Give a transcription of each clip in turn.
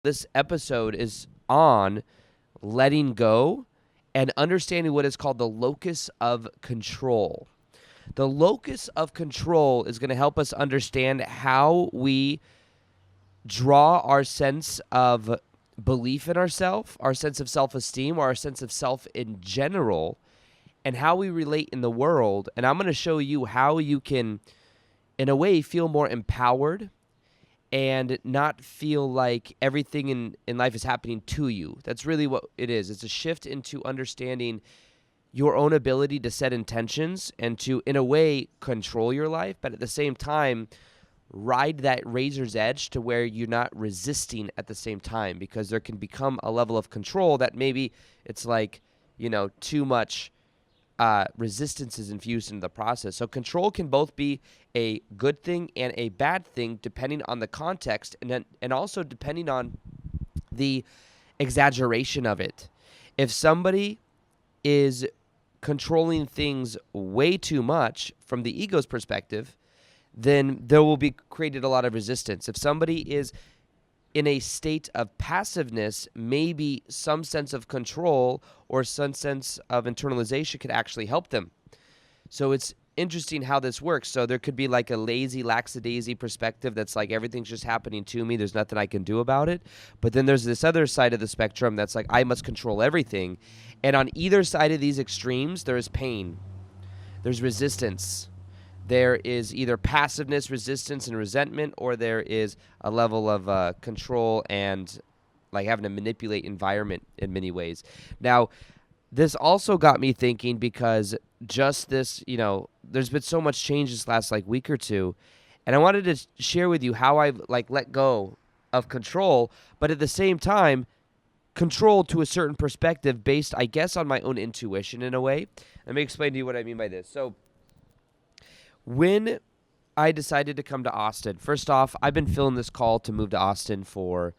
This episode is on letting go and understanding what is called the locus of control. The locus of control is going to help us understand how we draw our sense of belief in ourselves, our sense of self-esteem, or our sense of self in general, and how we relate in the world. And I'm going to show you how you can, in a way, feel more empowered and not feel like everything in life is happening to you. That's really what it is. It's a shift into understanding your own ability to set intentions and to, in a way, control your life, but at the same time, ride that razor's edge to where you're not resisting at the same time, because there can become a level of control that maybe it's like, too much resistance is infused into the process. So control can both be a good thing and a bad thing depending on the context, and also depending on the exaggeration of it. If somebody is controlling things way too much from the ego's perspective, then there will be created a lot of resistance. If somebody is in a state of passiveness, maybe some sense of control or some sense of internalization could actually help them. So it's interesting how this works. So there could be like a lazy, lackadaisy perspective that's like everything's just happening to me, there's nothing I can do about it. But then there's this other side of the spectrum that's like I must control everything. And on either side of these extremes, there is pain, there's resistance. There is either passiveness, resistance, and resentment, or there is a level of control and like having to manipulate environment in many ways. Now, this also got me thinking, because just this, there's been so much change this last week or two, and I wanted to share with you how I've let go of control, but at the same time, control to a certain perspective based, I guess, on my own intuition in a way. Let me explain to you what I mean by this. So, when I decided to come to Austin, first off, I've been feeling this call to move to Austin for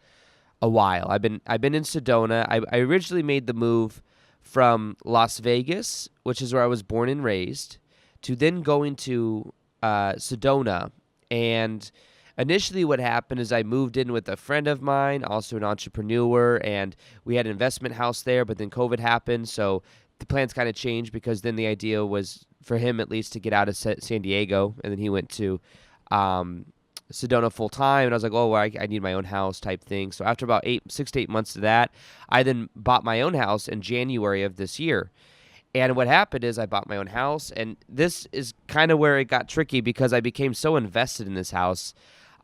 a while. I've been in Sedona. I originally made the move from Las Vegas, which is where I was born and raised, to then going to Sedona. And initially what happened is I moved in with a friend of mine, also an entrepreneur, and we had an investment house there, but then COVID happened, so the plans kind of changed, because then the idea was, for him at least, to get out of San Diego, and then he went to Sedona full time, and I was like, oh, well, I need my own house type thing. So after about 6 to 8 months of that, I then bought my own house in January of this year. And what happened is I bought my own house, and this is kind of where it got tricky, because I became so invested in this house.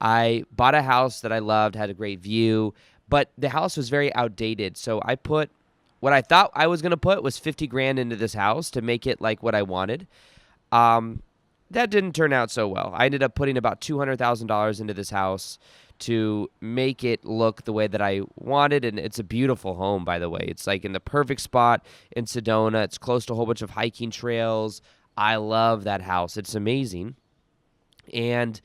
I bought a house that I loved, had a great view, but the house was very outdated. So I put what I thought I was going to put was 50 grand into this house to make it like what I wanted. That didn't turn out so well. I ended up putting about $200,000 into this house to make it look the way that I wanted, and it's a beautiful home, by the way. It's like in the perfect spot in Sedona. It's close to a whole bunch of hiking trails. I love that house. It's amazing. And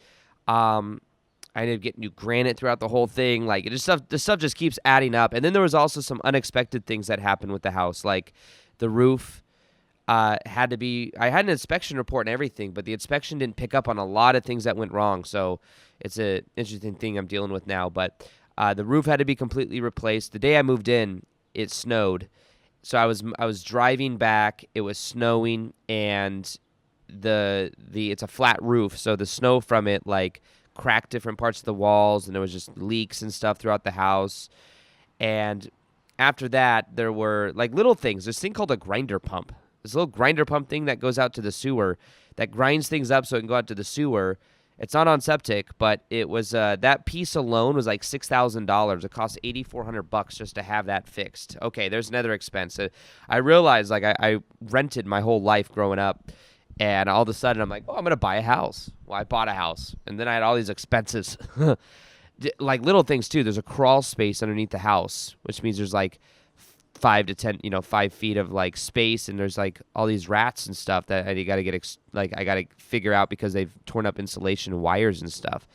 I ended up getting new granite throughout the whole thing. Like, the stuff just keeps adding up. And then there was also some unexpected things that happened with the house. Like, the roof had to be... I had an inspection report and everything, but the inspection didn't pick up on a lot of things that went wrong. So it's an interesting thing I'm dealing with now. But the roof had to be completely replaced. The day I moved in, it snowed. So I was driving back. It was snowing, and it's a flat roof. So the snow from it, cracked different parts of the walls, and there was just leaks and stuff throughout the house. And after that, there were little things. This thing called a grinder pump. This little grinder pump thing that goes out to the sewer that grinds things up so it can go out to the sewer. It's not on septic, but it was that piece alone was like $6,000. It cost $8,400 just to have that fixed. Okay, there's another expense. I realized I rented my whole life growing up. And all of a sudden, I'm like, oh, I'm going to buy a house. Well, I bought a house. And then I had all these expenses. Little things, too. There's a crawl space underneath the house, which means there's 5 to 10, 5 feet of space. And there's all these rats and stuff that I got to get, I got to figure out, because they've torn up insulation wires and stuff.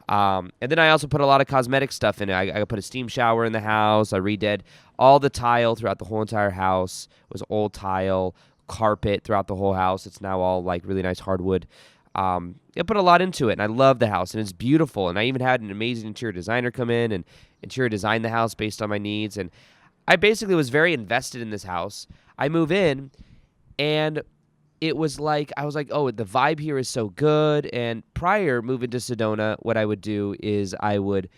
And then I also put a lot of cosmetic stuff in it. I put a steam shower in the house. I redid all the tile throughout the whole entire house. It was old tile. Carpet throughout the whole house. It's now all really nice hardwood. I put a lot into it, and I love the house, and it's beautiful. And I even had an amazing interior designer come in, and interior design the house based on my needs. And I basically was very invested in this house. I move in, and it was like, I was like, oh, the vibe here is so good. And prior moving to Sedona, what I would do is I would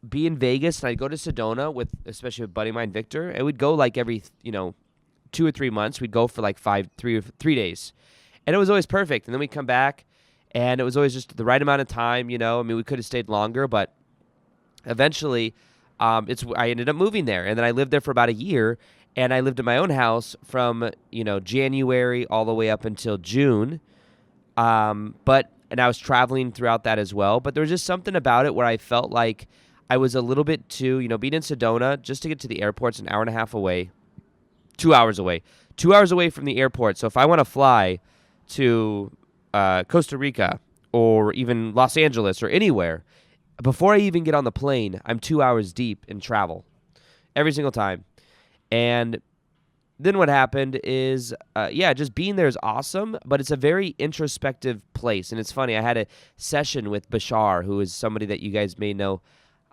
be in Vegas, and I'd go to Sedona with, especially with a buddy of mine, Victor, and we'd go like every, 2 or 3 months. We'd go for like 3 days. And it was always perfect. And then we'd come back, and it was always just the right amount of time, I mean, we could have stayed longer, but eventually I ended up moving there. And then I lived there for about a year, and I lived in my own house from, January all the way up until June. And I was traveling throughout that as well. But there was just something about it where I felt like I was a little bit too, being in Sedona, just to get to the airport's an hour and a half away, 2 hours away, 2 hours away from the airport. So if I want to fly to Costa Rica or even Los Angeles or anywhere, before I even get on the plane, I'm 2 hours deep in travel every single time. And then what happened is, just being there is awesome, but it's a very introspective place. And it's funny, I had a session with Bashar, who is somebody that you guys may know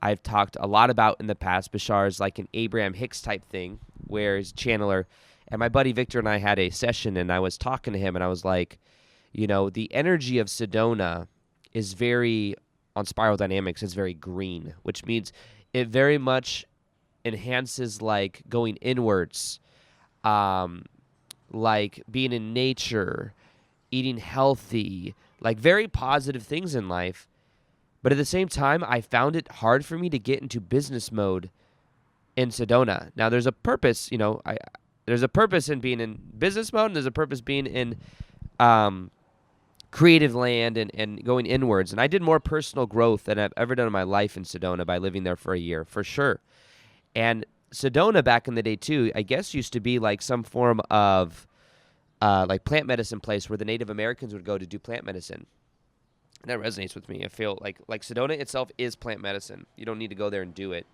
I've talked a lot about in the past. Bashar is like an Abraham Hicks type thing, where he's channeler. And my buddy Victor and I had a session, and I was talking to him, and I was like, the energy of Sedona is very, on Spiral Dynamics, is very green, which means it very much enhances like going inwards, like being in nature, eating healthy, like very positive things in life. But at the same time, I found it hard for me to get into business mode in Sedona. Now, there's a purpose, there's a purpose in being in business mode, and there's a purpose being in creative land and going inwards. And I did more personal growth than I've ever done in my life in Sedona by living there for a year, for sure. And Sedona back in the day, too, I guess used to be like some form of like plant medicine place where the Native Americans would go to do plant medicine. And that resonates with me. I feel like Sedona itself is plant medicine. You don't need to go there and do it.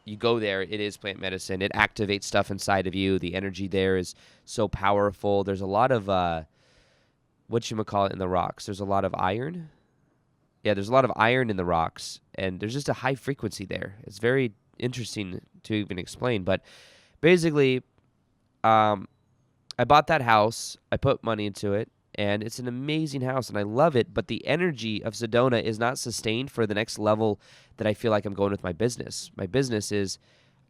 You go there, it is plant medicine. It activates stuff inside of you. The energy there is so powerful. There's a lot of, whatchamacallit in the rocks. There's a lot of iron. Yeah, there's a lot of iron in the rocks. And there's just a high frequency there. It's very interesting to even explain. But basically, I bought that house. I put money into it. And it's an amazing house, and I love it. But the energy of Sedona is not sustained for the next level that I feel like I'm going with my business. My business is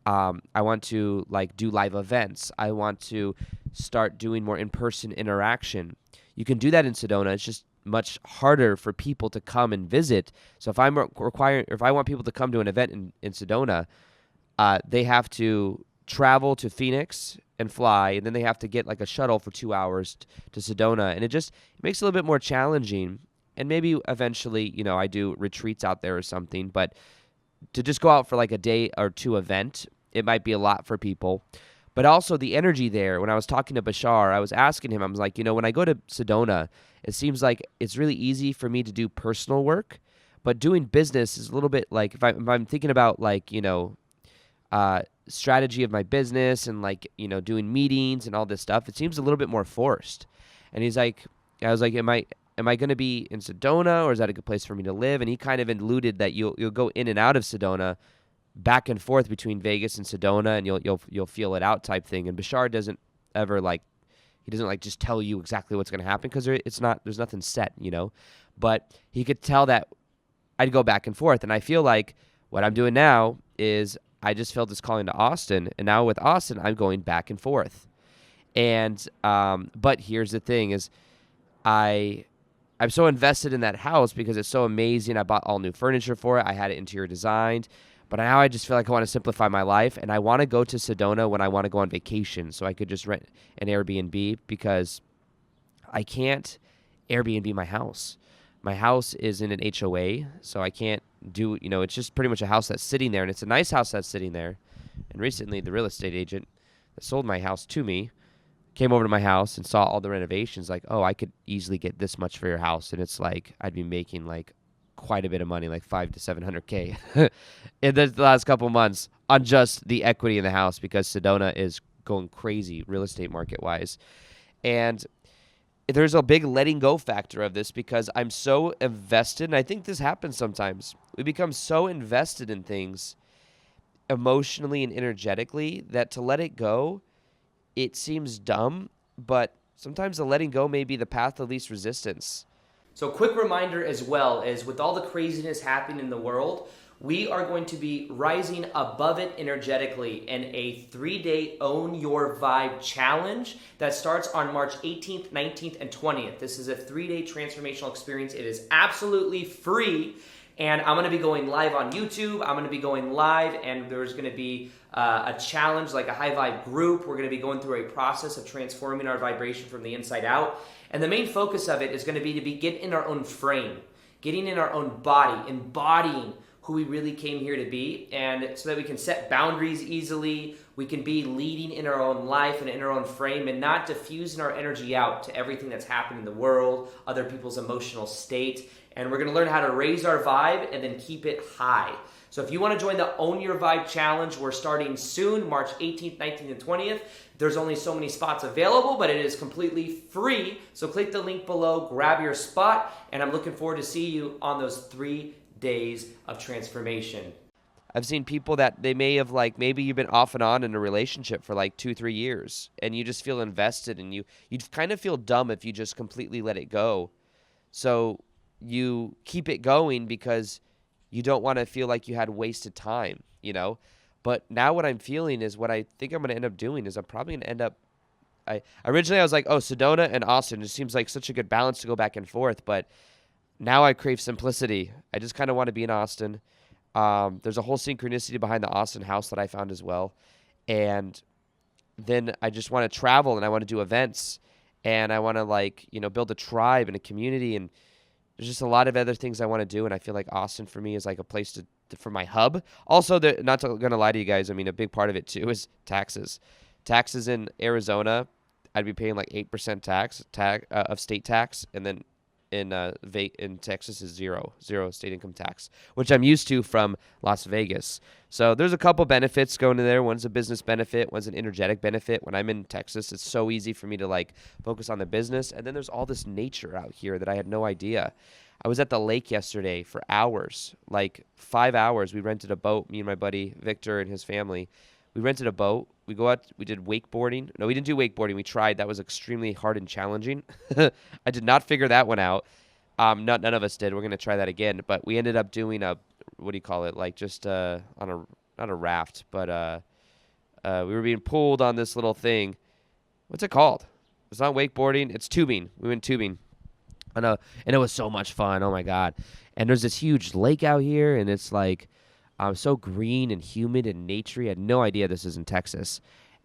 I want to like do live events. I want to start doing more in-person interaction. You can do that in Sedona. It's just much harder for people to come and visit. So if I want people to come to an event in Sedona, they have to travel to Phoenix and fly, and then they have to get like a shuttle for 2 hours to Sedona, and it makes it a little bit more challenging. And maybe eventually, I do retreats out there or something, but to just go out for like a day or two event, it might be a lot for people. But also the energy there, when I was talking to Bashar, I was asking him, I was like, when I go to Sedona, it seems like it's really easy for me to do personal work, but doing business is a little bit like, if I'm thinking about like, strategy of my business and like, doing meetings and all this stuff, it seems a little bit more forced. And he's like, I was like, am I going to be in Sedona, or is that a good place for me to live? And he kind of alluded that you'll go in and out of Sedona, back and forth between Vegas and Sedona, and you'll feel it out type thing. And Bashar doesn't ever he doesn't like just tell you exactly what's going to happen, because there's nothing set, but he could tell that I'd go back and forth. And I feel like what I'm doing now is I just felt this calling to Austin, and now with Austin, I'm going back and forth. And but here's the thing: is I'm so invested in that house because it's so amazing. I bought all new furniture for it. I had it interior designed, but now I just feel like I want to simplify my life, and I want to go to Sedona when I want to go on vacation, so I could just rent an Airbnb, because I can't Airbnb my house. My house is in an HOA, so I can't do, it's just pretty much a house that's sitting there, and it's a nice house that's sitting there. And recently, the real estate agent that sold my house to me came over to my house and saw all the renovations, like, oh, I could easily get this much for your house. And it's like, I'd be making like quite a bit of money, like $500 to $700K in the last couple months on just the equity in the house, because Sedona is going crazy real estate market wise. And there's a big letting go factor of this, because I'm so invested, and I think this happens sometimes. We become so invested in things, emotionally and energetically that to let it go, it seems dumb, but sometimes the letting go may be the path of least resistance. So, quick reminder as well is with all the craziness happening in the world, we are going to be rising above it energetically in a 3-day Own Your Vibe challenge that starts on March 18th, 19th, and 20th. This is a 3-day transformational experience. It is absolutely free. And I'm going to be going live on YouTube. I'm going to be going live, and there's going to be a challenge, like a high vibe group. We're going to be going through a process of transforming our vibration from the inside out. And the main focus of it is going to be get in our own frame, getting in our own body, embodying who we really came here to be, and so that we can set boundaries easily. We can be leading in our own life and in our own frame and not diffusing our energy out to everything that's happening in the world, other people's emotional state. And we're going to learn how to raise our vibe and then keep it high. So if you want to join the Own Your Vibe Challenge, we're starting soon, March 18th, 19th, and 20th. There's only so many spots available, but it is completely free. So click the link below, grab your spot, and I'm looking forward to see you on those 3 days of transformation. I've seen people that they may have maybe you've been off and on in a relationship for 2-3 years, and you just feel invested, and you'd kind of feel dumb if you just completely let it go. So you keep it going because you don't want to feel like you had wasted time, But now what I'm feeling is what I think I'm going to end up doing is I'm probably going to end up originally I was like, oh, Sedona and Austin, it seems like such a good balance to go back and forth, but now I crave simplicity. I just kind of want to be in Austin. There's a whole synchronicity behind the Austin house that I found as well. And then I just want to travel and I want to do events and I want to build a tribe and a community, and there's just a lot of other things I want to do, and I feel like Austin for me is like a place for my hub. Also, not going to lie to you guys, I mean, a big part of it too is taxes. Taxes in Arizona, I'd be paying 8% of state tax, and then in Texas is zero state income tax, which I'm used to from Las Vegas. So there's a couple benefits going in there. One's a business benefit, one's an energetic benefit. When I'm in Texas, it's so easy for me to focus on the business. And then there's all this nature out here that I had no idea. I was at the lake yesterday for hours, 5 hours. We rented a boat, me and my buddy Victor and his family. We rented a boat. We go out. We did wakeboarding. No, we didn't do wakeboarding. We tried. That was extremely hard and challenging. I did not figure that one out. None of us did. We're gonna try that again. But we ended up doing what do you call it? Just on not a raft, but we were being pulled on this little thing. What's it called? It's not wakeboarding. It's tubing. We went tubing. And it was so much fun. Oh my God! And there's this huge lake out here, and it's so green and humid and naturey. I had no idea this is in Texas.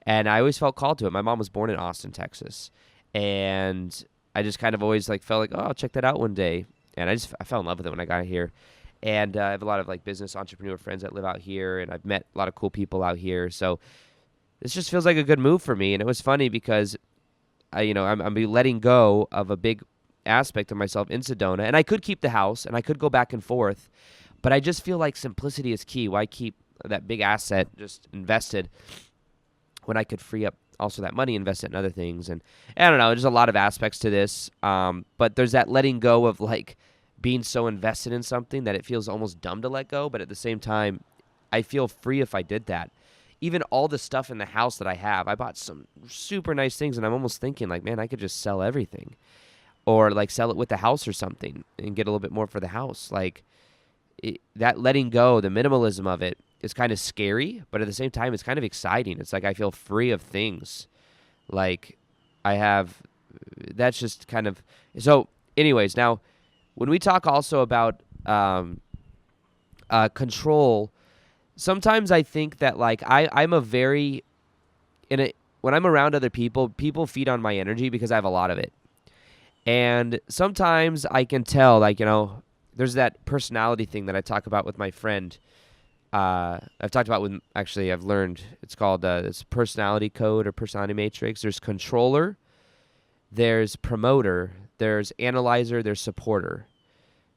And I always felt called to it. My mom was born in Austin, Texas. And I just kind of always felt oh, I'll check that out one day. And I fell in love with it when I got here. And I have a lot of business entrepreneur friends that live out here. And I've met a lot of cool people out here. So this just feels like a good move for me. And it was funny because I'm letting go of a big aspect of myself in Sedona. And I could keep the house and I could go back and forth. But I just feel like simplicity is key. Why keep that big asset just invested when I could free up also that money, invest it in other things? And I don't know, there's a lot of aspects to this. But there's that letting go of being so invested in something that it feels almost dumb to let go. But at the same time, I feel free if I did that. Even all the stuff in the house that I have, I bought some super nice things, and I'm almost thinking man, I could just sell everything. Or sell it with the house or something and get a little bit more for the house. That letting go, the minimalism of it is kind of scary, but at the same time, it's kind of exciting. It's I feel free of things. That's just kind of, so anyways, now when we talk also about control, sometimes I think that I'm a very, when I'm around other people feed on my energy because I have a lot of it. And sometimes I can tell, there's that personality thing that I talk about with my friend. I've talked about I've learned it's called it's personality code or personality matrix. There's controller, there's promoter, there's analyzer, there's supporter.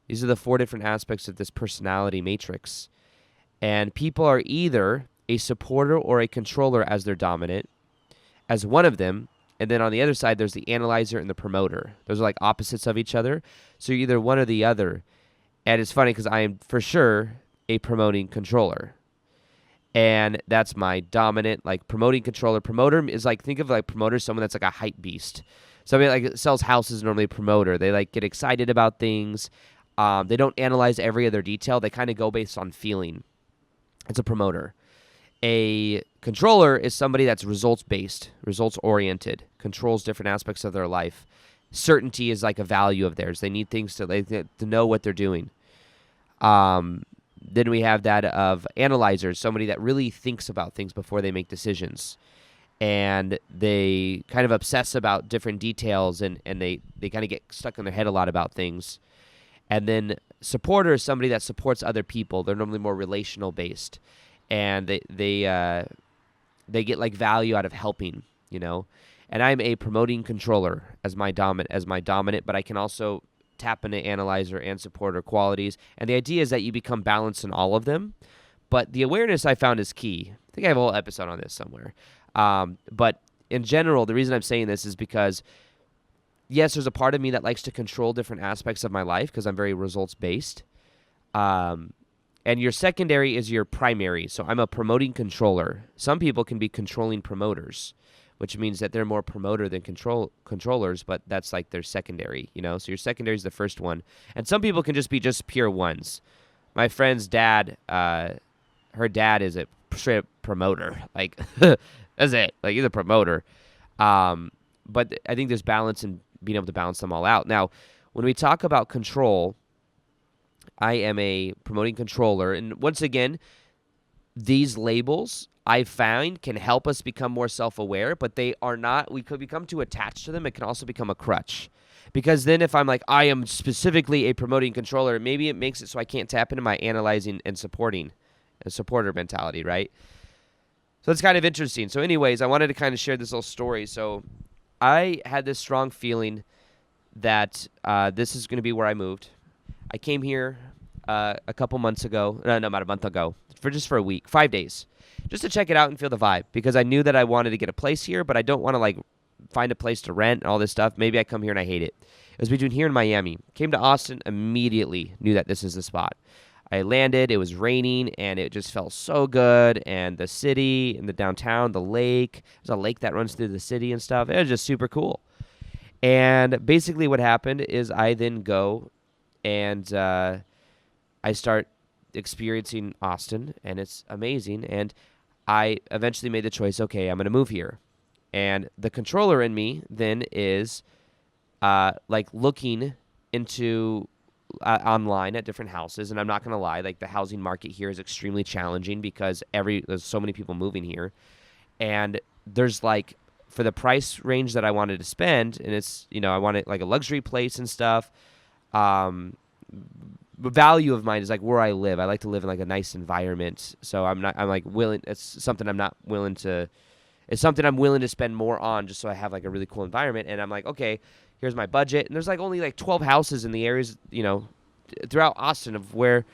These are the 4 different aspects of this personality matrix. And people are either a supporter or a controller as their dominant, as one of them. And then on the other side, there's the analyzer and the promoter. Those are opposites of each other. So you're either one or the other. And it's funny because I am for sure a promoting controller. And that's my dominant, like, promoting controller. Promoter is like, think of like promoter, someone that's like a hype beast. Somebody like sells houses, normally a promoter. They like get excited about things. They don't analyze every other detail. They kind of go based on feeling. It's a promoter. A controller is somebody that's results based, results oriented, controls different aspects of their life. Certainty is like a value of theirs. They need things to know what they're doing. Then we have that of analyzers, somebody that really thinks about things before they make decisions. And they kind of obsess about different details, and they kind of get stuck in their head a lot about things. And then supporter is somebody that supports other people. They're normally more relational based. And they get like value out of helping, you know. And I'm a promoting controller as my dominant, but I can also tap into analyzer and supporter qualities. And the idea is that you become balanced in all of them. But the awareness I found is key. I think I have a whole episode on this somewhere. But in general, the reason I'm saying this is because, yes, there's a part of me that likes to control different aspects of my life because I'm very results based. And your secondary is your primary. So I'm a promoting controller. Some people can be controlling promoters, which means that they're more promoter than controllers, but that's like their secondary, you know? So your secondary is the first one. And some people can just be just pure ones. My friend's dad, her dad is a straight up promoter. Like, that's it. Like, he's a promoter. But I think there's balance in being able to balance them all out. Now, when we talk about control, I am a promoting controller. And once again, these labels I find can help us become more self-aware, but they are not, we could become too attached to them. It can also become a crutch. Because then if I'm like, I am specifically a promoting controller, maybe it makes it so I can't tap into my analyzing and supporting, a supporter mentality, right? So it's kind of interesting. So anyways, I wanted to kind of share this little story. So I had this strong feeling that this is going to be where I moved. I came here a couple months ago, no, about a month ago, for a week, 5 days, just to check it out and feel the vibe, because I knew that I wanted to get a place here, but I don't want to like find a place to rent and all this stuff. Maybe I come here and I hate it. It was between here and Miami. Came to Austin, immediately knew that this is the spot. I landed, it was raining, and it just felt so good, and the city, and the downtown, the lake, there's a lake that runs through the city and stuff. It was just super cool. And basically what happened is I then go and I start experiencing Austin, and it's amazing. And I eventually made the choice, okay, I'm going to move here. And the controller in me then is like looking into online at different houses. And I'm not going to lie, like the housing market here is extremely challenging because there's so many people moving here. And there's like, for the price range that I wanted to spend, and it's, you know, I wanted like a luxury place and stuff. The value of mine is like where I live. I like to live in like a nice environment. So I'm willing to spend more on just so I have like a really cool environment. And I'm like, okay, here's my budget. And there's like only like 12 houses in the areas, you know, throughout Austin of where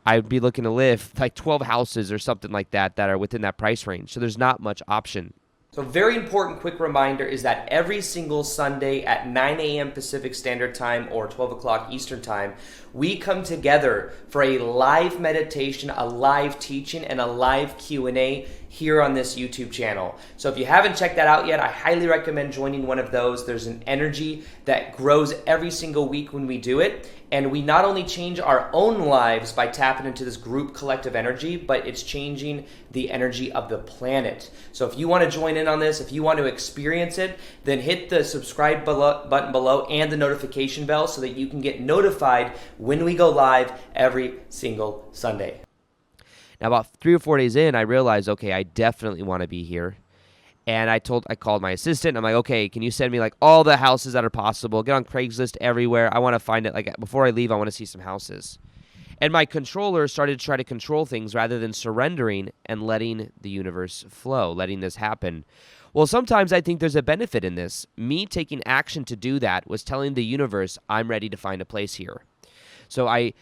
I'd be looking to live, like 12 houses or something like that are within that price range. So there's not much option. So very important quick reminder is that every single Sunday at 9 a.m. Pacific Standard Time or 12 o'clock Eastern Time, we come together for a live meditation, a live teaching, and a live Q&A here on this YouTube channel. So if you haven't checked that out yet, I highly recommend joining one of those. There's an energy that grows every single week when we do it. And we not only change our own lives by tapping into this group collective energy, but it's changing the energy of the planet. So if you want to join in on this, if you want to experience it, then hit the subscribe button below and the notification bell so that you can get notified when we go live every single Sunday. Now, about 3 or 4 days in, I realized, okay, I definitely want to be here. And I called my assistant. I'm like, okay, can you send me like all the houses that are possible? Get on Craigslist everywhere. I want to find it. Like before I leave, I want to see some houses. And my controller started to try to control things rather than surrendering and letting the universe flow, letting this happen. Well, sometimes I think there's a benefit in this. Me taking action to do that was telling the universe, I'm ready to find a place here. So I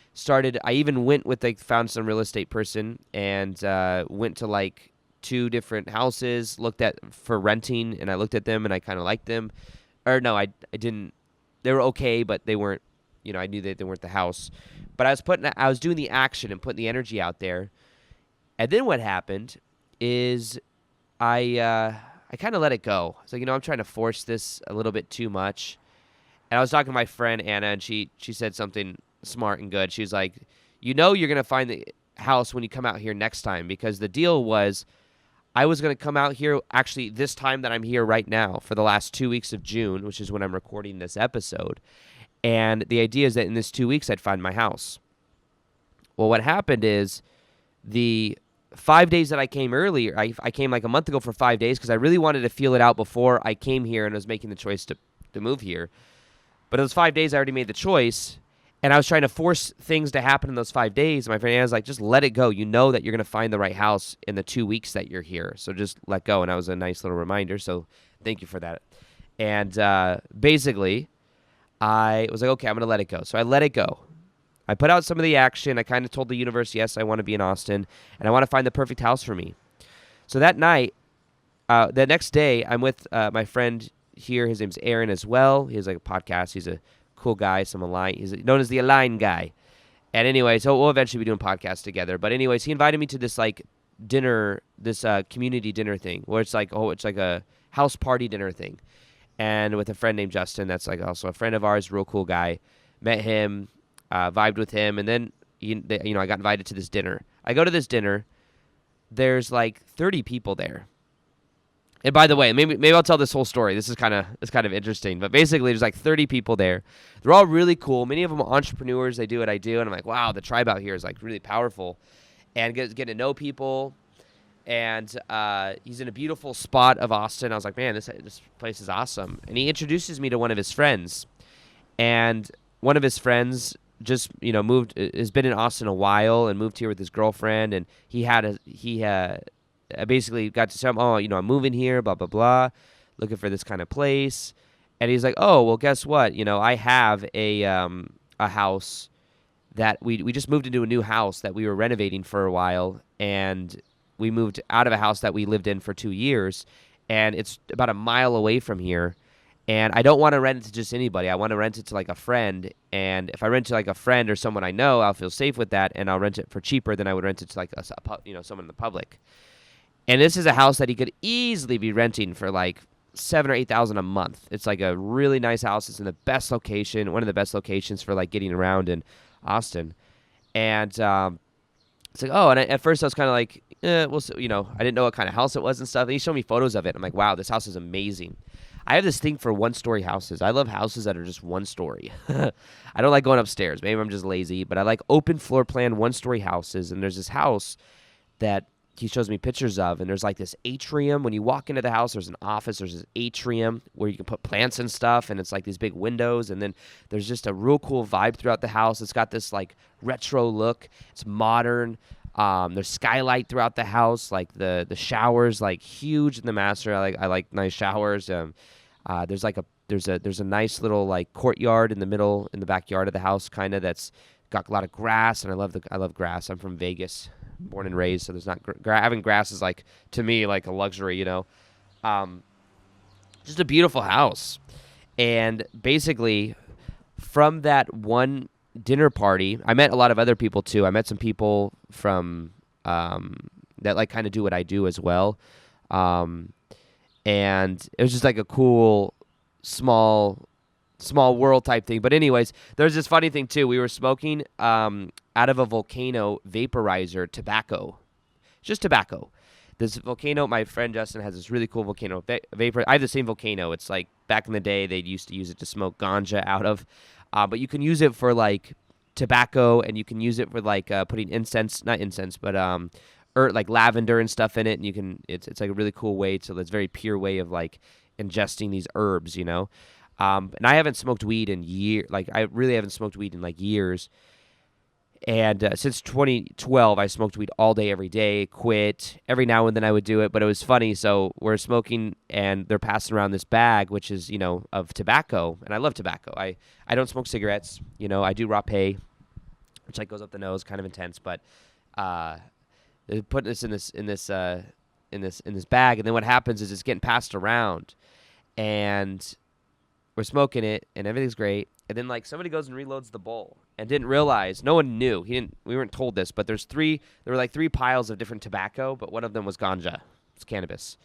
even went with found some real estate person and went to like 2 different houses, looked at for renting, and I looked at them and I kind of liked them. Or no, I didn't. They were okay, but they weren't, you know, I knew that they weren't the house. But I was doing the action and putting the energy out there. And then what happened is I kind of let it go. I was like, I'm trying to force this a little bit too much. And I was talking to my friend Anna, and she said something smart and good. She was like, you're gonna find the house when you come out here next time, because the deal was I was gonna come out here actually this time that I'm here right now for the last 2 weeks of June, which is when I'm recording this episode. And the idea is that in this 2 weeks I'd find my house. Well, what happened is the 5 days that I came earlier, I came like a month ago for 5 days because I really wanted to feel it out before I came here and was making the choice to move here. But those 5 days I already made the choice, and I was trying to force things to happen in those 5 days. My friend Anna's like, just let it go. You know that you're going to find the right house in the 2 weeks that you're here. So just let go. And that was a nice little reminder. So thank you for that. And basically, I was like, okay, I'm going to let it go. So I let it go. I put out some of the action. I kind of told the universe, yes, I want to be in Austin, and I want to find the perfect house for me. So that night, the next day, I'm with my friend here. His name's Aaron as well. He has like a podcast. He's a cool guy. He's known as the Align guy. And anyways, so we'll eventually be doing podcasts together. But anyways, he invited me to this like dinner, this community dinner thing, where it's like a house party dinner thing, and with a friend named Justin. That's like also a friend of ours, real cool guy. Met him. Vibed with him, and then I got invited to this dinner. I go to this dinner. There's like 30 people there. And by the way, maybe I'll tell this whole story. This is kind of interesting. But basically, there's like 30 people there. They're all really cool. Many of them are entrepreneurs. They do what I do, and I'm like, wow, the tribe out here is like really powerful. And getting to know people. And he's in a beautiful spot of Austin. I was like, man, this place is awesome. And he introduces me to one of his friends, and one of his friends just has been in Austin a while and moved here with his girlfriend, and he basically got to tell him, I'm moving here, blah blah blah, looking for this kind of place. And he's like, oh well, guess what, I have a house that we just moved into a new house that we were renovating for a while, and we moved out of a house that we lived in for 2 years, and it's about a mile away from here. And I don't want to rent it to just anybody. I want to rent it to like a friend. And if I rent it to like a friend or someone I know, I'll feel safe with that, and I'll rent it for cheaper than I would rent it to like someone in the public. And this is a house that he could easily be renting for like $7,000 or $8,000 a month. It's like a really nice house. It's in the best location, one of the best locations for like getting around in Austin. And it's like, oh, and at first I was kind of like, we'll see, I didn't know what kind of house it was and stuff. And he showed me photos of it. I'm like, wow, this house is amazing. I have this thing for one-story houses. I love houses that are just one story. I don't like going upstairs. Maybe I'm just lazy, but I like open floor plan one-story houses. And there's this house that he shows me pictures of, and there's like this atrium. When you walk into the house, there's an office. There's this atrium where you can put plants and stuff, and it's like these big windows. And then there's just a real cool vibe throughout the house. It's got this like retro look. It's modern. There's skylight throughout the house. Like the showers, like huge in the master. I like nice showers. There's a nice little like courtyard in the backyard of the house, kind of, that's got a lot of grass, and I love grass. I'm from Vegas, born and raised, so there's not having grass is like, to me, like a luxury, just a beautiful house. And basically, from that one dinner party, I met a lot of other people too. I met some people from that like kind of do what I do as well. And it was just like a cool, small world type thing. But anyways, there's this funny thing too. We were smoking out of a volcano vaporizer tobacco. Just tobacco. This volcano, my friend Justin has this really cool volcano vapor. I have the same volcano. It's like back in the day, they used to use it to smoke ganja out of. But you can use it for like tobacco, and you can use it for like putting not incense, but like lavender and stuff in it, and it's like a really cool way to, it's a very pure way of like ingesting these herbs, and I haven't smoked weed in years. Like, I really haven't smoked weed in like years. And since 2012, I smoked weed all day, every day, quit. Every now and then I would do it, but it was funny. So we're smoking, and they're passing around this bag, which is, of tobacco. And I love tobacco. I don't smoke cigarettes. I do rapé, which like goes up the nose, kind of intense. But they put this in this bag, and then what happens is it's getting passed around, and we're smoking it, and everything's great. And then like somebody goes and reloads the bowl, and didn't realize, no one knew. We weren't told this, but there were like three piles of different tobacco, but one of them was ganja. It's cannabis.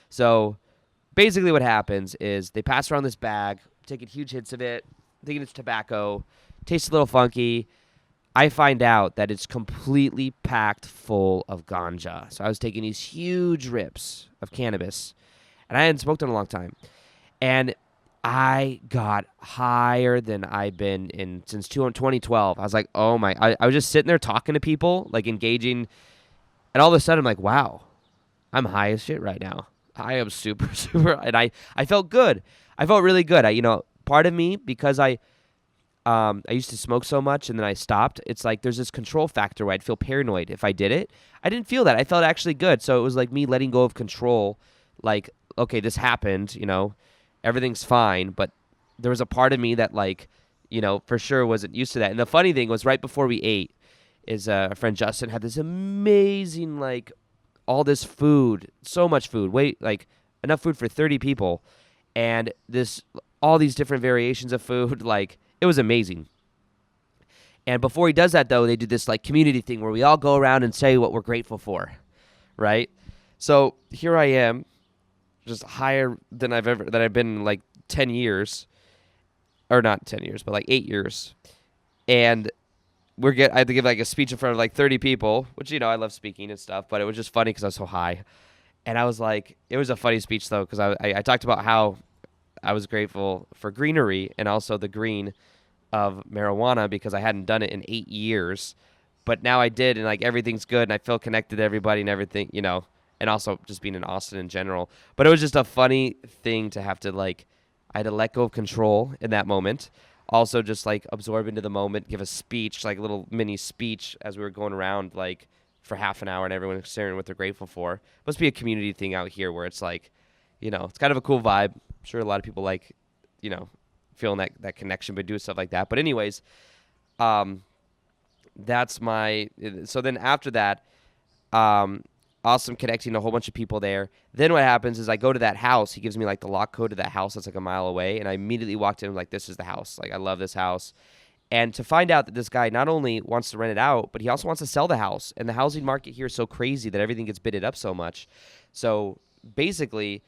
So basically what happens is they pass around this bag, taking huge hits of it, thinking it's tobacco, tastes a little funky. I find out that it's completely packed full of ganja. So I was taking these huge rips of cannabis, and I hadn't smoked in a long time. And I got higher than I've been in since 2012. I was like, oh my, I was just sitting there talking to people, like engaging, and all of a sudden I'm like, wow, I'm high as shit right now. I am super, super, and I felt good. I felt really good. Part of me, because I used to smoke so much and then I stopped. It's like there's this control factor where I'd feel paranoid if I did it. I didn't feel that. I felt actually good. So it was like me letting go of control. Like, okay, this happened, everything's fine. But there was a part of me that for sure wasn't used to that. And the funny thing was right before we ate is our friend Justin had this amazing, all this food, so much food, enough food for 30 people. And all these different variations of food, it was amazing. And before he does that, though, they do this community thing where we all go around and say what we're grateful for, right? So here I am, just higher than I've been in 10 years, or not 10 years, but 8 years. And I had to give a speech in front of 30 people, which I love speaking and stuff, but it was just funny because I was so high. And I was it was a funny speech though, because I talked about how I was grateful for greenery and also the green of marijuana because I hadn't done it in 8 years, but now I did, and everything's good, and I feel connected to everybody and everything, and also just being in Austin in general. But it was just a funny thing to have to I had to let go of control in that moment. Also, just absorb into the moment, give a speech, a little mini speech as we were going around for half an hour, and everyone was sharing what they're grateful for. Must be a community thing out here where it's it's kind of a cool vibe. I'm sure a lot of people feeling that connection by doing stuff like that. But anyways, that's my. So then after that, awesome connecting to a whole bunch of people there. Then what happens is I go to that house. He gives me the lock code to that house that's a mile away, and I immediately walked in this is the house. I love this house. And to find out that this guy not only wants to rent it out, but he also wants to sell the house. And the housing market here is so crazy that everything gets bidded up so much. So basically,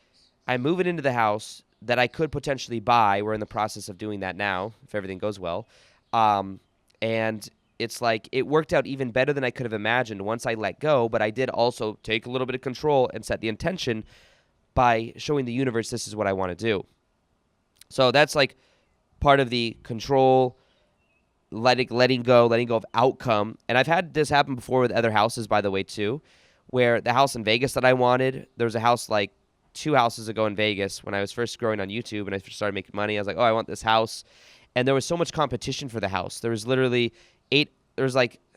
I move it into the house that I could potentially buy. We're in the process of doing that now, if everything goes well. And it's it worked out even better than I could have imagined once I let go, but I did also take a little bit of control and set the intention by showing the universe this is what I want to do. So that's part of the control, letting go of outcome. And I've had this happen before with other houses, by the way, too, where the house in Vegas that I wanted, there was a house 2 houses ago in Vegas when I was first growing on YouTube and I first started making money. I was like, oh, I want this house. And there was so much competition for the house. There was literally I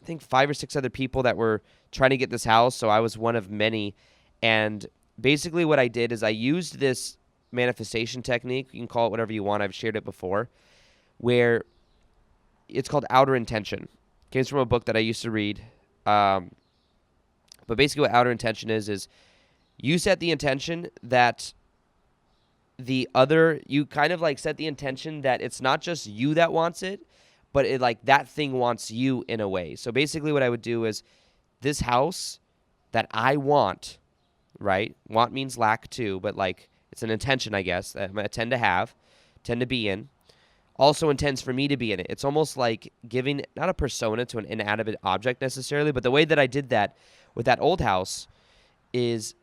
think 5 or 6 other people that were trying to get this house. So I was one of many. And basically what I did is I used this manifestation technique. You can call it whatever you want. I've shared it before, where it's called outer intention. It came from a book that I used to read. But basically what outer intention is you set the intention that you kind of set the intention that it's not just you that wants it, but it that thing wants you in a way. So basically what I would do is this house that I want, right? Want means lack too, but it's an intention, I guess, that I tend to be in. Also intends for me to be in it. It's almost like giving not a persona to an inanimate object necessarily, but the way that I did that with that old house is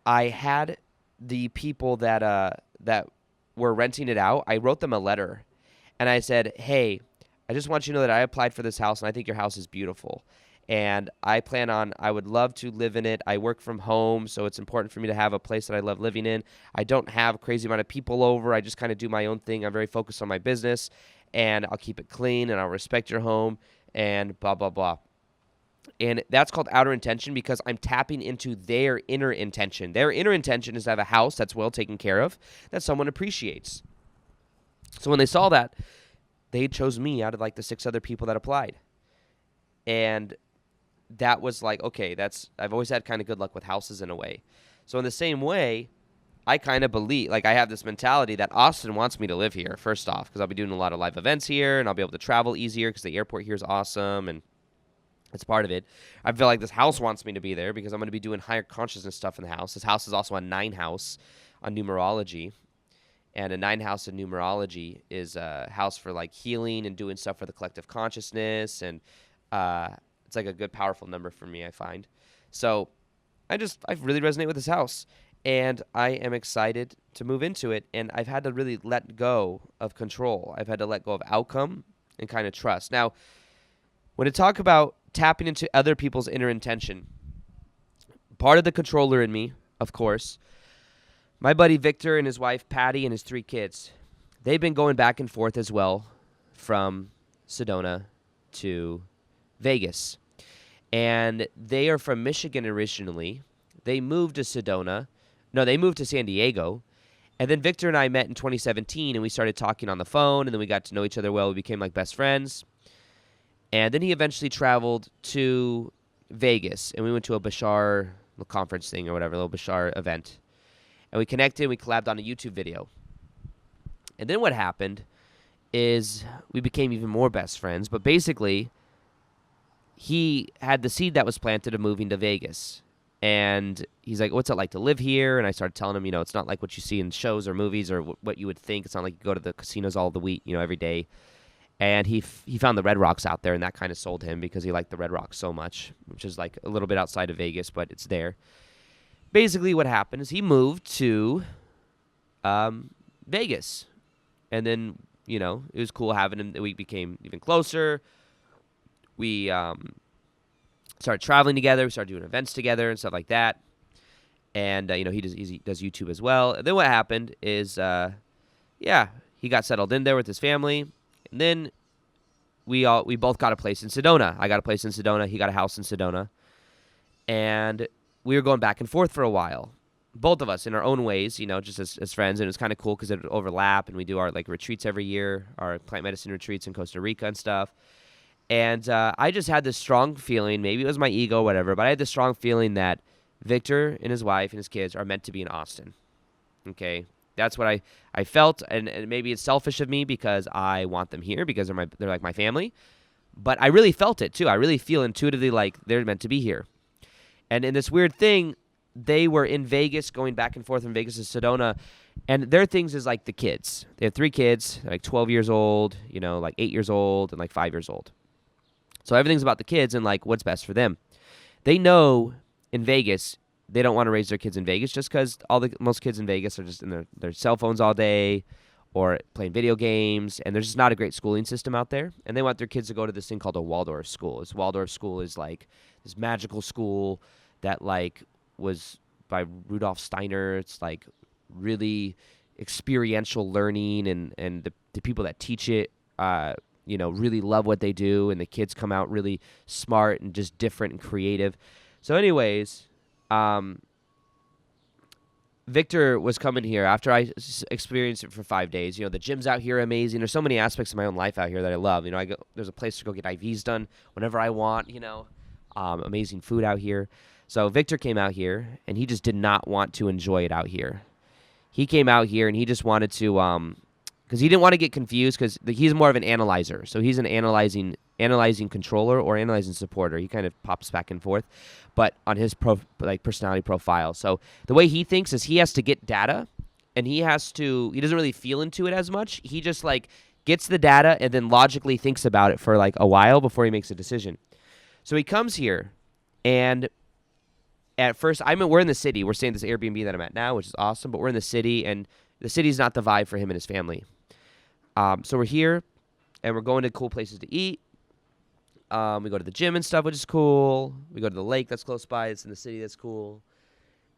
I had the people that were renting it out, I wrote them a letter, and I said, hey, I just want you to know that I applied for this house, and I think your house is beautiful, and I would love to live in it. I work from home, so it's important for me to have a place that I love living in. I don't have a crazy amount of people over. I just kind of do my own thing. I'm very focused on my business, and I'll keep it clean, and I'll respect your home, and blah, blah, blah. And that's called outer intention because I'm tapping into their inner intention. Their inner intention is to have a house that's well taken care of, that someone appreciates. So when they saw that, they chose me out of the 6 other people that applied. And that was okay, I've always had kind of good luck with houses in a way. So in the same way, I kind of believe, like, I have this mentality that Austin wants me to live here, first off, because I'll be doing a lot of live events here, and I'll be able to travel easier because the airport here is awesome, and it's part of it. I feel like this house wants me to be there because I'm going to be doing higher consciousness stuff in the house. This house is also a 9 house on numerology, and a 9 house in numerology is a house for, like, healing and doing stuff for the collective consciousness, and it's like a good, powerful number for me, I find. So I really resonate with this house. And I am excited to move into it. And I've had to really let go of control. I've had to let go of outcome and kind of trust. Now, when I talk about tapping into other people's inner intention, part of the controller in me, of course, my buddy Victor and his wife Patty and his 3 kids, they've been going back and forth as well from Sedona to Vegas. And they are from Michigan originally. They moved to Sedona. No, they moved to San Diego, and then Victor and I met in 2017, and we started talking on the phone, and then we got to know each other well. We became like best friends, and then he eventually traveled to Vegas, and we went to a Bashar conference thing or whatever, a little Bashar event, and we connected, and we collabed on a YouTube video. And then what happened is we became even more best friends, but basically he had the seed that was planted of moving to Vegas. And he's like, what's it like to live here? And I started telling him, it's not like what you see in shows or movies or what you would think. It's not like you go to the casinos all the week, every day. And he found the Red Rocks out there, and that kind of sold him because he liked the Red Rocks so much, which is like a little bit outside of Vegas, but it's there. Basically what happened is he moved to Vegas. And then, it was cool having him. We became even closer. We started traveling together. We started doing events together and stuff like that. And, he does YouTube as well. And then what happened is, he got settled in there with his family. And then we both got a place in Sedona. I got a place in Sedona. He got a house in Sedona. And we were going back and forth for a while. Both of us in our own ways, just as friends. And it was kind of cool because it would overlap. And we do our retreats every year, our plant medicine retreats in Costa Rica and stuff. And I just had this strong feeling, maybe it was my ego or whatever, but I had this strong feeling that Victor and his wife and his kids are meant to be in Austin. Okay? That's what I felt, and maybe it's selfish of me because I want them here because they're like my family. But I really felt it, too. I really feel intuitively like they're meant to be here. And in this weird thing, they were in Vegas, going back and forth from Vegas to Sedona, and their things is like the kids. They have 3 kids, like 12 years old, like 8 years old, and like 5 years old. So everything's about the kids and, like, what's best for them. They know in Vegas they don't want to raise their kids in Vegas just because most kids in Vegas are just in their cell phones all day or playing video games, and there's just not a great schooling system out there. And they want their kids to go to this thing called a Waldorf school. This Waldorf school is, like, this magical school that, like, was by Rudolf Steiner. It's, like, really experiential learning, and the people that teach it really love what they do, and the kids come out really smart and just different and creative. So anyways, Victor was coming here after I experienced it for 5 days. The gyms out here are amazing. There's so many aspects of my own life out here that I love. There's a place to go get IVs done whenever I want, amazing food out here. So Victor came out here, and he just did not want to enjoy it out here. He came out here, and he just wanted to because he didn't want to get confused because he's more of an analyzer. So he's an analyzing controller or analyzing supporter. He kind of pops back and forth, but on his personality profile. So the way he thinks is he has to get data, and he doesn't really feel into it as much. He just gets the data and then logically thinks about it for a while before he makes a decision. So he comes here, and at first, we're in the city. We're staying at this Airbnb that I'm at now, which is awesome, but we're in the city, and the city's not the vibe for him and his family. So we're here, and we're going to cool places to eat. We go to the gym and stuff, which is cool. We go to the lake that's close by. It's in the city. That's cool.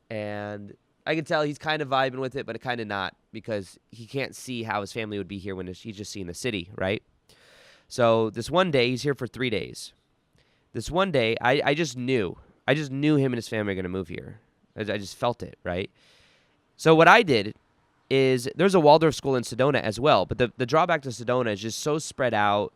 And I can tell he's kind of vibing with it, but kind of not, because he can't see how his family would be here when he's just seeing the city, right? So this one day, he's here for 3 days. This one day, I just knew. I just knew him and his family are going to move here. I just felt it, right? So what I did is there's a Waldorf school in Sedona as well, but the drawback to Sedona is just so spread out.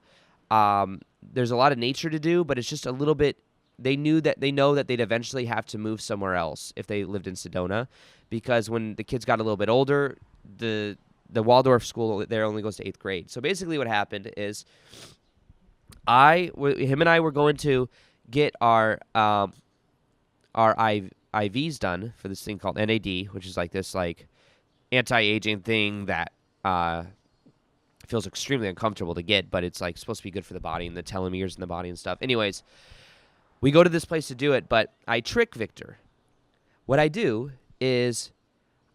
There's a lot of nature to do, but it's just a little bit they know that they'd eventually have to move somewhere else if they lived in Sedona, because when the kids got a little bit older, the Waldorf school there only goes to 8th grade. So basically what happened is him and I were going to get our IVs done for this thing called NAD, which is like this like anti-aging thing that feels extremely uncomfortable to get, but it's like supposed to be good for the body and the telomeres in the body and stuff. Anyways, we go to this place to do it, but I trick Victor. What I do is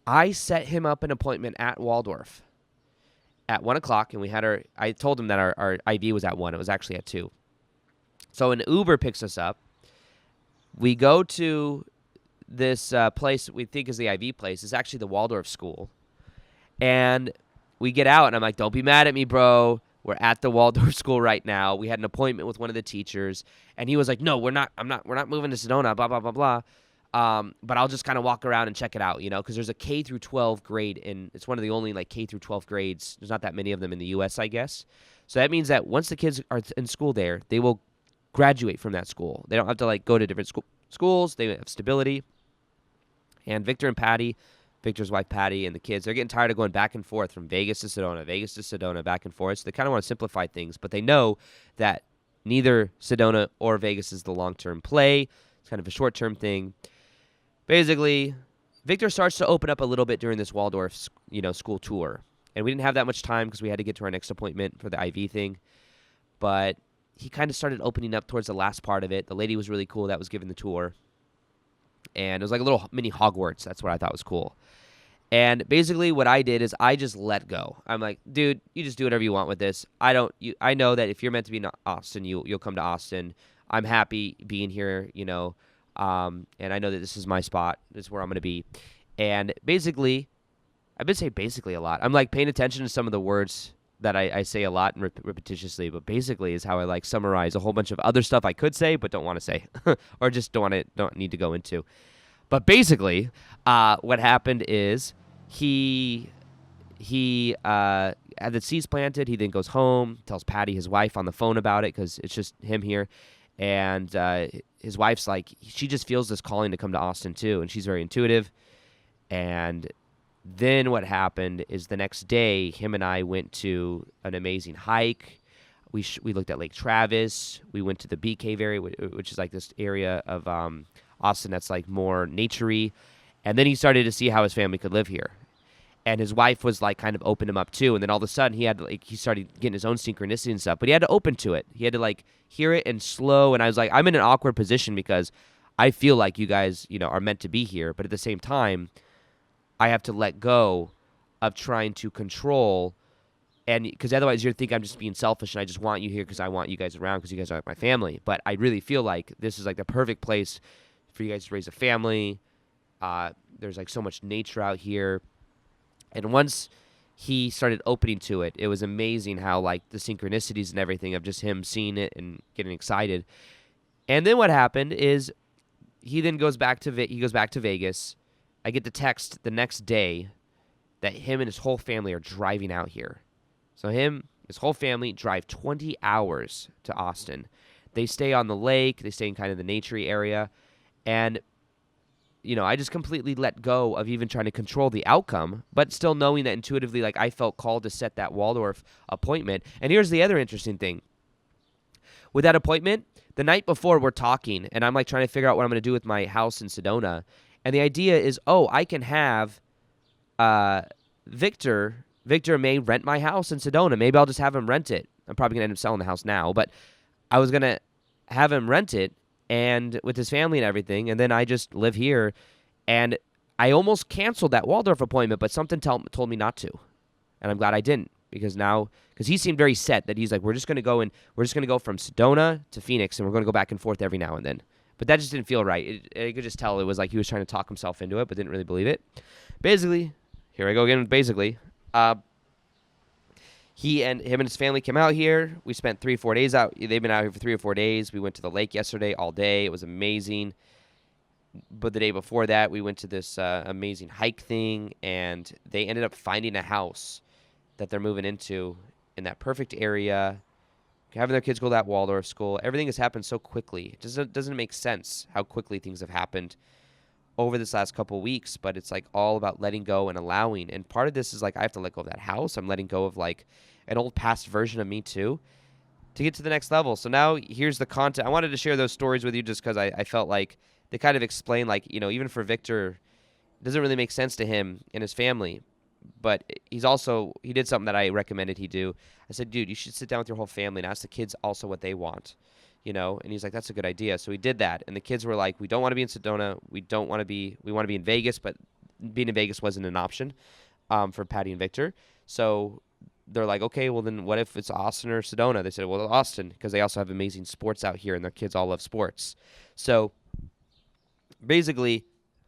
I set him up an appointment at Waldorf at 1 o'clock, and I told him that our IV was at 1. It was actually at 2. So an Uber picks us up. We go to this place we think is the IV place. It's actually the Waldorf school. And we get out, and I'm like, don't be mad at me, bro. We're at the Waldorf school right now. We had an appointment with one of the teachers, and he was like, no, we're not moving to Sedona, blah, blah, blah, blah. But I'll just kind of walk around and check it out, because there's a K through 12 grade, and it's one of the only like K through 12 grades. There's not that many of them in the U.S., I guess. So that means that once the kids are in school there, they will graduate from that school. They don't have to like go to different schools. They have stability. And Victor's wife Patty, and the kids, they're getting tired of going back and forth from Vegas to Sedona, back and forth. So they kind of want to simplify things, but they know that neither Sedona or Vegas is the long-term play. It's kind of a short-term thing. Basically, Victor starts to open up a little bit during this Waldorf, school tour. And we didn't have that much time because we had to get to our next appointment for the IV thing. But he kind of started opening up towards the last part of it. The lady was really cool that was giving the tour. And it was like a little mini Hogwarts. That's what I thought was cool. And basically what I did is I just let go. I'm like, dude, you just do whatever you want with this. I know that if you're meant to be in Austin, you'll come to Austin. I'm happy being here, and I know that this is my spot. This is where I'm going to be. And basically, I've been saying basically a lot. I'm like paying attention to some of the words that I say a lot and repetitiously, but basically is how I like summarize a whole bunch of other stuff I could say but don't want to say or just don't need to go into. But basically, what happened is he had the seeds planted. He then goes home, tells Patty, his wife, on the phone about it because it's just him here. And his wife's like, she just feels this calling to come to Austin too, and she's very intuitive. And then what happened is the next day, him and I went to an amazing hike. We looked at Lake Travis. We went to the Bee Cave area, which is like this area of Austin that's like more nature-y. And then he started to see how his family could live here. And his wife was like kind of opened him up too. And then all of a sudden he started getting his own synchronicity and stuff. But he had to open to it. He had to like hear it and slow. And I was like, I'm in an awkward position because I feel like you guys, are meant to be here. But at the same time, I have to let go of trying to control. And because otherwise you'd think I'm just being selfish and I just want you here because I want you guys around because you guys are like my family. But I really feel like this is like the perfect place for you guys to raise a family. There's like so much nature out here. And once he started opening to it, it was amazing how like the synchronicities and everything of just him seeing it and getting excited. And then what happened is he then goes back to Vegas. I get the text the next day that him and his whole family are driving out here. So his whole family drive 20 hours to Austin. They stay on the lake. They stay in kind of the nature area. And I just completely let go of even trying to control the outcome, but still knowing that intuitively, like I felt called to set that Waldorf appointment. And here's the other interesting thing. With that appointment, the night before we're talking, and I'm like trying to figure out what I'm going to do with my house in Sedona. And the idea is, I can have Victor may rent my house in Sedona. Maybe I'll just have him rent it. I'm probably going to end up selling the house now, but I was going to have him rent it and with his family and everything, and then I just live here. And I almost canceled that Waldorf appointment, but something told me not to. And I'm glad I didn't, because he seemed very set that he's like, we're just going to go from Sedona to Phoenix, and we're going to go back and forth every now and then. But that just didn't feel right. I could just tell it was like he was trying to talk himself into it, but didn't really believe it. Basically, here I go again with basically. Him and his family came out here. We spent 3-4 days out. They've been out here for 3 or 4 days. We went to the lake yesterday all day. It was amazing. But the day before that, we went to this amazing hike thing, and they ended up finding a house that they're moving into in that perfect area. having their kids go to that Waldorf school. Everything has happened so quickly. It doesn't make sense how quickly things have happened over this last couple of weeks, but it's like all about letting go and allowing. And part of this is like I have to let go of that house. I'm letting go of like an old past version of me too to get to the next level. So now here's the content. I wanted to share those stories with you just because I felt like they kind of explain, like, even for Victor, it doesn't really make sense to him and his family. But he did something that I recommended he do. I said, dude, you should sit down with your whole family and ask the kids also what they want, And he's like, that's a good idea. So he did that. And the kids were like, we don't want to be in Sedona. We want to be in Vegas, but being in Vegas wasn't an option for Patty and Victor. So they're like, okay, well then what if it's Austin or Sedona? They said, well, Austin, because they also have amazing sports out here and their kids all love sports. So basically,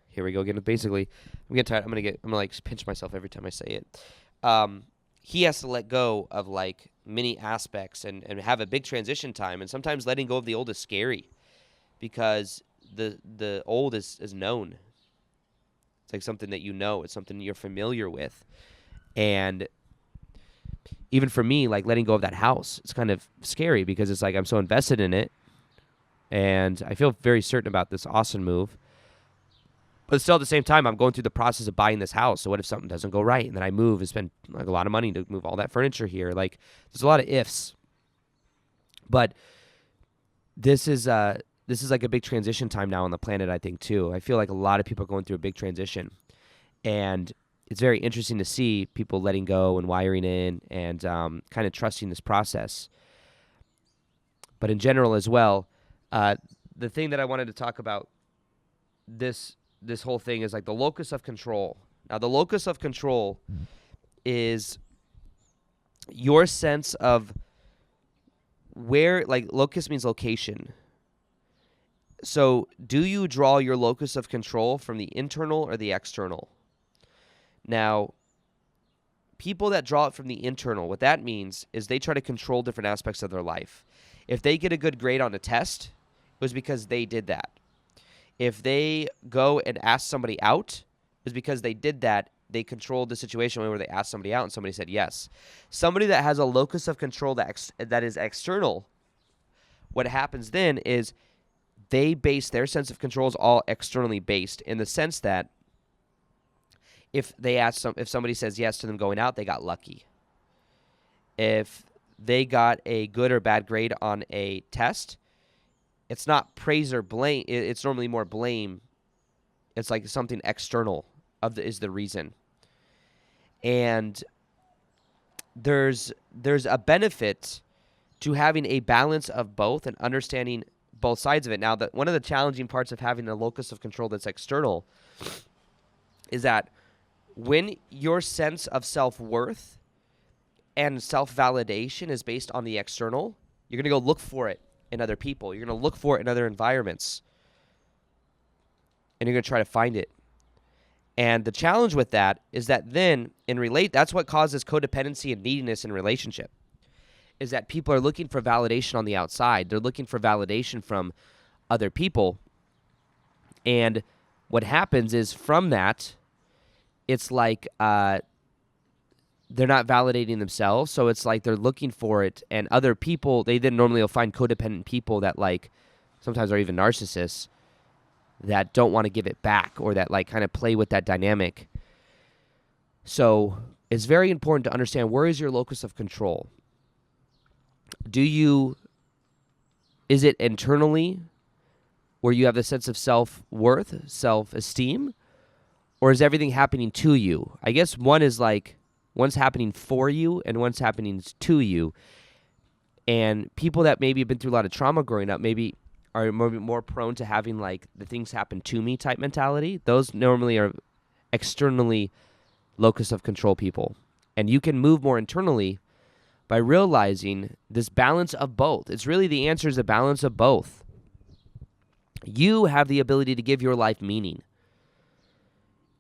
here we go again with basically. I'm getting tired. I'm gonna like pinch myself every time I say it. He has to let go of like many aspects and have a big transition time. And sometimes letting go of the old is scary because the old is known. It's like something that it's something you're familiar with. And even for me, like letting go of that house, it's kind of scary because it's like I'm so invested in it. And I feel very certain about this Austin move. But still, at the same time, I'm going through the process of buying this house. So what if something doesn't go right, and then I move and spend like a lot of money to move all that furniture here? Like, there's a lot of ifs. But this is like a big transition time now on the planet, I think, too. I feel like a lot of people are going through a big transition, and it's very interesting to see people letting go and wiring in and kind of trusting this process. But in general as well, the thing that I wanted to talk about this whole thing is like the locus of control. Now, the locus of control is your sense of where, like locus means location. So do you draw your locus of control from the internal or the external? Now, people that draw it from the internal, what that means is they try to control different aspects of their life. If they get a good grade on a test, it was because they did that. If they go and ask somebody out, it's because they did that. They controlled the situation where they asked somebody out and somebody said yes. Somebody that has a locus of control that is external, what happens then is they base their sense of control is all externally based in the sense that if somebody says yes to them going out, they got lucky. If they got a good or bad grade on a test, it's not praise or blame. It's normally more blame. It's like something external is the reason. And there's a benefit to having a balance of both and understanding both sides of it. Now, one of the challenging parts of having a locus of control that's external is that when your sense of self-worth and self-validation is based on the external, you're going to go look for it in other people. You're going to look for it in other environments. And you're going to try to find it. And the challenge with that is that then, that's what causes codependency and neediness in relationship, is that people are looking for validation on the outside. They're looking for validation from other people. And what happens is from that, it's like they're not validating themselves, so it's like they're looking for it, and other people, they then normally will find codependent people that like sometimes are even narcissists that don't want to give it back or that like kind of play with that dynamic. So it's very important to understand, where is your locus of control? Is it internally where you have the sense of self-worth, self-esteem, or is everything happening to you? I guess one's happening for you and one's happening to you. And people that maybe have been through a lot of trauma growing up maybe are more prone to having like the things happen to me type mentality. Those normally are externally locus of control people. And you can move more internally by realizing this balance of both. It's really, the answer is a balance of both. You have the ability to give your life meaning.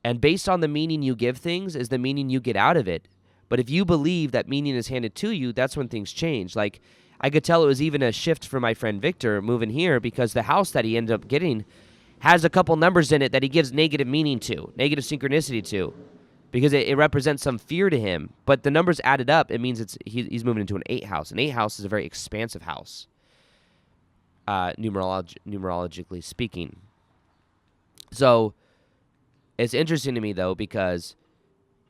And based on the meaning you give things is the meaning you get out of it. But if you believe that meaning is handed to you, that's when things change. Like, I could tell it was even a shift for my friend Victor moving here because the house that he ended up getting has a couple numbers in it that he gives negative meaning to, negative synchronicity to. because it represents some fear to him. But the numbers added up. It means he's moving into an 8 house. An 8 house is a very expansive house, numerologically speaking. So it's interesting to me, though, because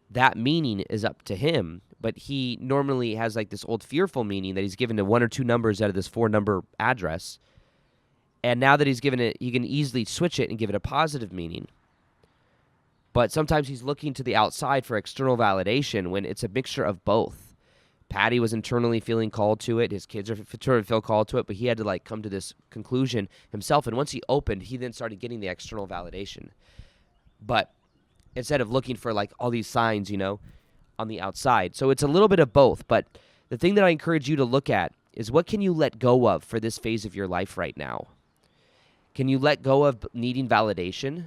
that meaning is up to him, but he normally has like this old fearful meaning that he's given to 1 or 2 numbers out of this 4-number address. And now that he's given it, he can easily switch it and give it a positive meaning. But sometimes he's looking to the outside for external validation when it's a mixture of both. Patty was internally feeling called to it. His kids are feel called to it, but he had to like come to this conclusion himself. And once he opened, he then started getting the external validation. But instead of looking for like all these signs, on the outside. So it's a little bit of both. But the thing that I encourage you to look at is, what can you let go of for this phase of your life right now? Can you let go of needing validation?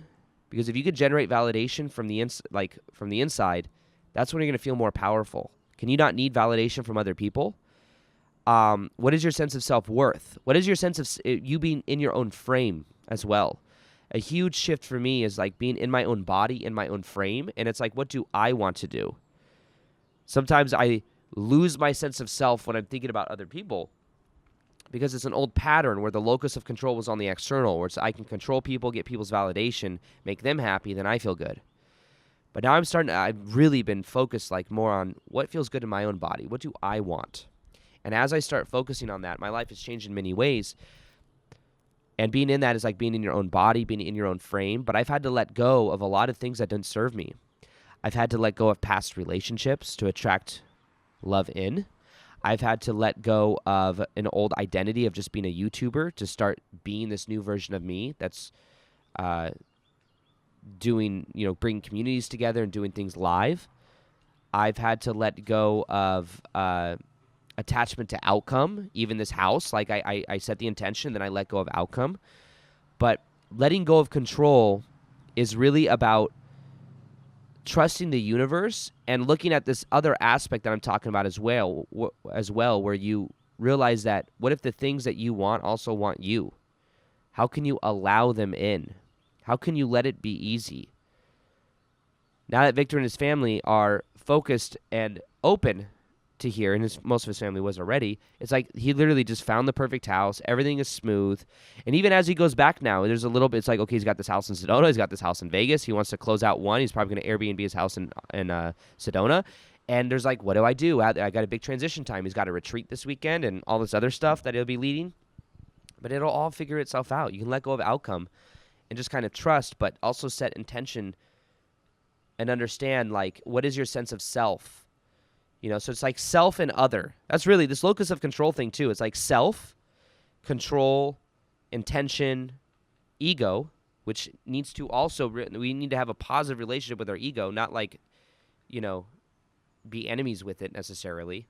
Because if you could generate validation from the inside, that's when you're going to feel more powerful. Can you not need validation from other people? What is your sense of self-worth? What is your sense of you being in your own frame as well? A huge shift for me is like being in my own body, in my own frame, and it's like, what do I want to do? Sometimes I lose my sense of self when I'm thinking about other people, because it's an old pattern where the locus of control was on the external, where I can control people, get people's validation, make them happy, then I feel good. But now I've really been focused like more on what feels good in my own body. What do I want? And as I start focusing on that, my life has changed in many ways. And being in that is like being in your own body, being in your own frame. But I've had to let go of a lot of things that didn't serve me. I've had to let go of past relationships to attract love in. I've had to let go of an old identity of just being a YouTuber to start being this new version of me that's bringing communities together and doing things live. I've had to let go of attachment to outcome. Even this house, like I set the intention, then I let go of outcome. But letting go of control is really about trusting the universe and looking at this other aspect that I'm talking about as well, where you realize that what if the things that you want also want you? How can you allow them in? How can you let it be easy? Now that Victor and his family are focused and open to hear, and most of his family was already, it's like he literally just found the perfect house. Everything is smooth. And even as he goes back now, there's a little bit, it's like, okay, he's got this house in Sedona. He's got this house in Vegas. He wants to close out one. He's probably going to Airbnb his house in Sedona. And there's like, what do? I got a big transition time. He's got a retreat this weekend and all this other stuff that he'll be leading. But it'll all figure itself out. You can let go of outcome and just kind of trust, but also set intention and understand, like, what is your sense of self? So it's like self and other. That's really this locus of control thing too. It's like self, control, intention, ego, which needs to also, we need to have a positive relationship with our ego, not like, be enemies with it necessarily.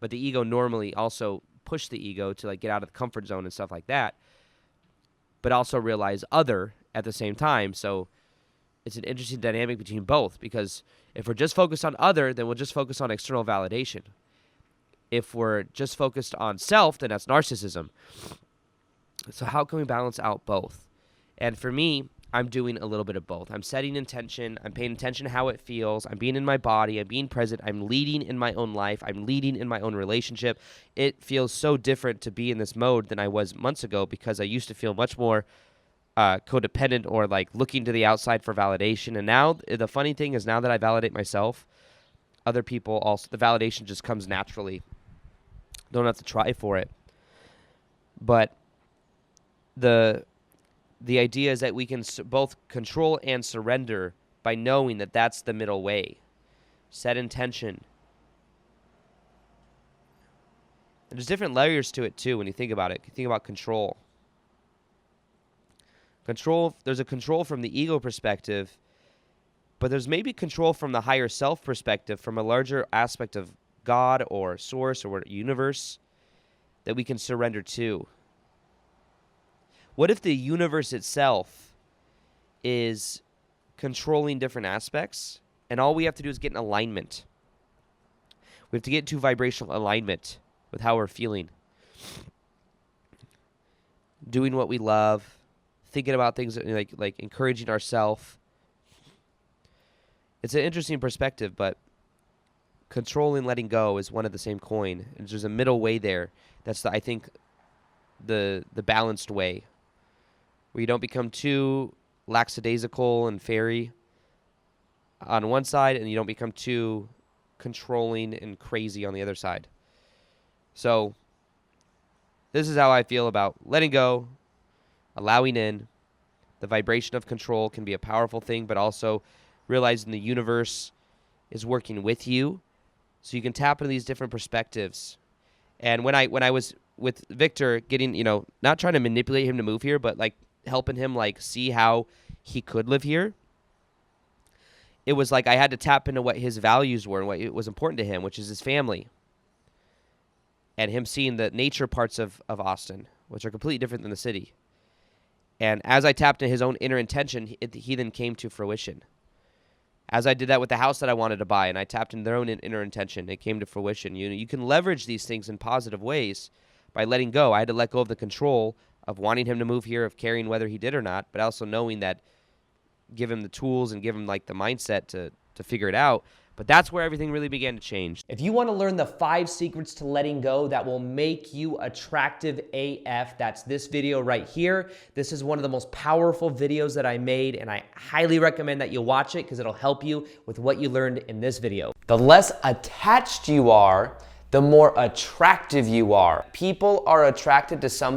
But the ego normally also push the ego to like get out of the comfort zone and stuff like that. But also realize other at the same time. So it's an interesting dynamic between both, because if we're just focused on other, then we'll just focus on external validation. If we're just focused on self, then that's narcissism. So how can we balance out both? And for me, I'm doing a little bit of both. I'm setting intention. I'm paying attention to how it feels. I'm being in my body. I'm being present. I'm leading in my own life. I'm leading in my own relationship. It feels so different to be in this mode than I was months ago, because I used to feel much more codependent or like looking to the outside for validation. And now the funny thing is, now that I validate myself, other people also, the validation just comes naturally. Don't have to try for it. But the idea is that we can both control and surrender by knowing that that's the middle way. Set intention. And there's different layers to it too when you think about it. You think about control. There's a control from the ego perspective, but there's maybe control from the higher self perspective, from a larger aspect of God or source or universe that we can surrender to. What if the universe itself is controlling different aspects, and all we have to do is get in alignment? We have to get into vibrational alignment with how we're feeling. Doing what we love, thinking about things like encouraging ourselves. It's an interesting perspective, but control and letting go is one of the same coin. And there's a middle way there. That's I think the balanced way, where you don't become too lackadaisical and fairy on one side, and you don't become too controlling and crazy on the other side. So this is how I feel about letting go, allowing in. The vibration of control can be a powerful thing, but also realizing the universe is working with you, so you can tap into these different perspectives. And when I was with Victor, getting, not trying to manipulate him to move here, but like helping him like see how he could live here, it was like I had to tap into what his values were and what was important to him, which is his family. And him seeing the nature parts of Austin, which are completely different than the city. And as I tapped into his own inner intention, he then came to fruition. As I did that with the house that I wanted to buy, and I tapped into their own inner intention, it came to fruition. You can leverage these things in positive ways by letting go. I had to let go of the control of wanting him to move here, of caring whether he did or not, but also knowing that, give him the tools and give him like the mindset to figure it out. But that's where everything really began to change. If you want to learn the 5 secrets to letting go that will make you attractive AF, that's this video right here. This is one of the most powerful videos that I made, and I highly recommend that you watch it because it'll help you with what you learned in this video. The less attached you are, the more attractive you are. People are attracted to some